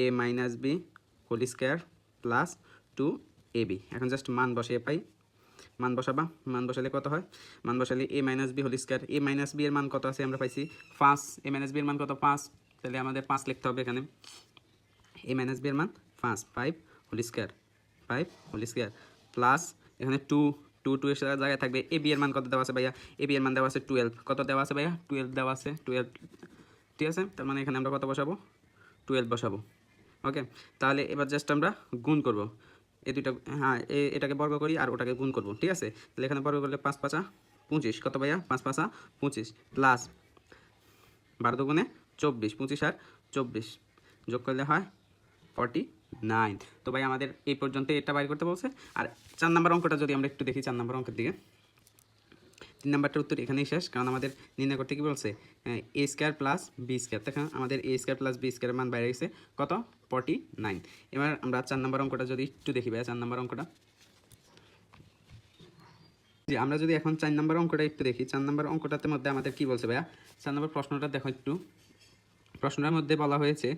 এ minus B whole square plus 2ab। এখন just মান বসিয়ে পাই, মান বসাবা, মান বসালে কত হয়, মান বসালে এ মাইনাস বি হোল স্কোয়ার, এ মাইনাস বি এর মান কত আছে আমরা পাইছি 5, এ মাইনাস বি এর মান কত 5, তাহলে আমাদের 5 লিখতে হবে এখানে, এ মাইনাস বি এর মান 5 whole square, 5 whole square plus এখানে 2 এর জায়গায় থাকবে, এ বি এর মান কত দেওয়া আছে ভাইয়া, এ বি এর মান দেওয়া আছে 12, কত দেওয়া আছে ভাইয়া 12 দেওয়া আছে 12, ঠিক আছে, তার মানে এখানে আমরা কত বসাবো 12 বসাবো। ওকে, তাহলে এবার জাস্ট আমরা গুণ করব এই দুইটা, হ্যাঁ এটাকে বর্গ করি আর ওটাকে গুণ করব, ঠিক আছে, তাহলে এখানে বর্গ করলে 5 5 25, কত ভাইয়া 5 5 25 প্লাস 12 দুগুণে 24, 25 আর 24 যোগ করলে হয় 49। তো ভাই আমাদের এই পর্যন্ত এটা বাইর করতে বলছে। আর 4 নম্বর অঙ্কটা যদি আমরা একটু দেখি, 4 নম্বর অঙ্কের দিকে, 3 নম্বরটার উত্তর এখানেই শেষ, কারণ আমাদের নির্ণয় করতে কী বলছে A square plus B square, দেখেন আমাদের এ স্কোয়ার প্লাস বি স্কোয়ারের মান বাইরে গেছে কত 49। এবার আমরা 4 নম্বর অঙ্কটা যদি একটু দেখি ভাইয়া, 4 নম্বর অঙ্কটা, জি আমরা যদি এখন 4 নম্বর অঙ্কটা একটু দেখি, 4 নম্বর অঙ্কটাতে মধ্যে আমাদের কী বলছে ভাইয়া, 4 নম্বর প্রশ্নটা দেখো একটু, প্রশ্নটার মধ্যে বলা হয়েছে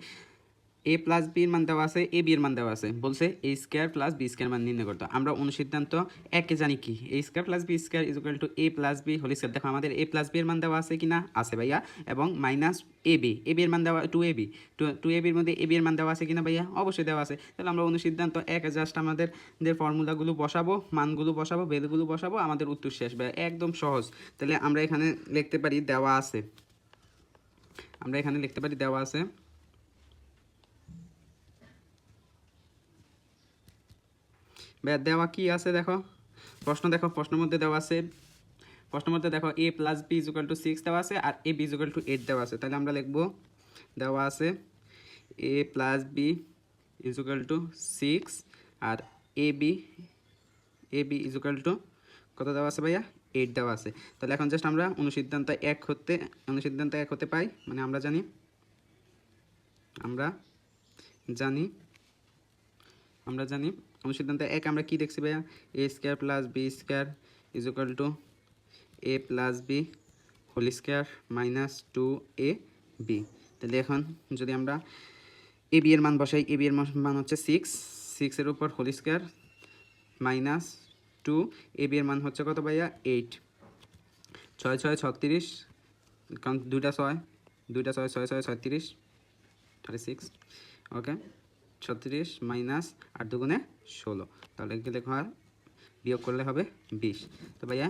এ প্লাস বির মান দেওয়া আছে, এ বির মান দেওয়া আছে, বলছে A square plus B square মান নির্ণয় করতে। আমরা অনুসিদ্ধান্ত একে জানি কি, A square plus B square is equal to A plus B whole square. দেখো আমাদের এ প্লাস বি এর মান দেওয়া আছে কি না, আছে ভাইয়া, এবং মাইনাস এ বি এর মান দেওয়া 2ab, 2ab এর মধ্যে এ বি এর মান দেওয়া আছে কিনা ভাইয়া, অবশ্যই দেওয়া আছে। তাহলে আমরা অনুসিদ্ধান্ত একে জাস্ট আমাদের ফর্মুলাগুলো বসাবো, মানগুলো বসাবো, ভ্যালুগুলো বসাবো, আমাদের উত্তর শেষ ভাইয়া, একদম সহজ। তাহলে আমরা এখানে লিখতে পারি দেওয়া আছে, আমরা এখানে লিখতে পারি দেওয়া আছে ভাইয়া, দেওয়া কি আছে দেখো, প্রশ্ন দেখো, প্রশ্নের মধ্যে দেওয়া আছে, প্রশ্নের মধ্যে দেখো A plus B is equal to 6 দেওয়া আছে আর A B is equal to 8 দেওয়া আছে। তাহলে আমরা লিখবো দেওয়া আছে A plus B is equal to 6 আর A B is equal to কত দেওয়া আছে ভাইয়া 8 দেওয়া আছে। তাহলে এখন জাস্ট আমরা অনুসিদ্ধান্ত এক হতে পাই, মানে আমরা জানি অনুসিদ্ধান্ত এক আমরা কি দেখছি ভাইয়া, A square plus B square is equal to A plus B whole square minus 2ab। তাহলে এখন যদি আমরা এ বি এর মান বসাই, এ বি এর মান হচ্ছে 6 এর উপর whole square minus 2, A B এর মান হচ্ছে কত ভাইয়া 8, 6 6 36, কারণ 2টা 6 6 6 36, 36, ওকে 36 মাইনাস 8 দুগুণে 16, তাহলে কি লেখা হয় বিয়োগ করলে হবে 20। তো ভাইয়া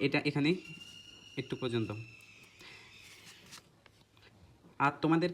এটা এখানেই একটু পর্যন্ত। আর তোমাদের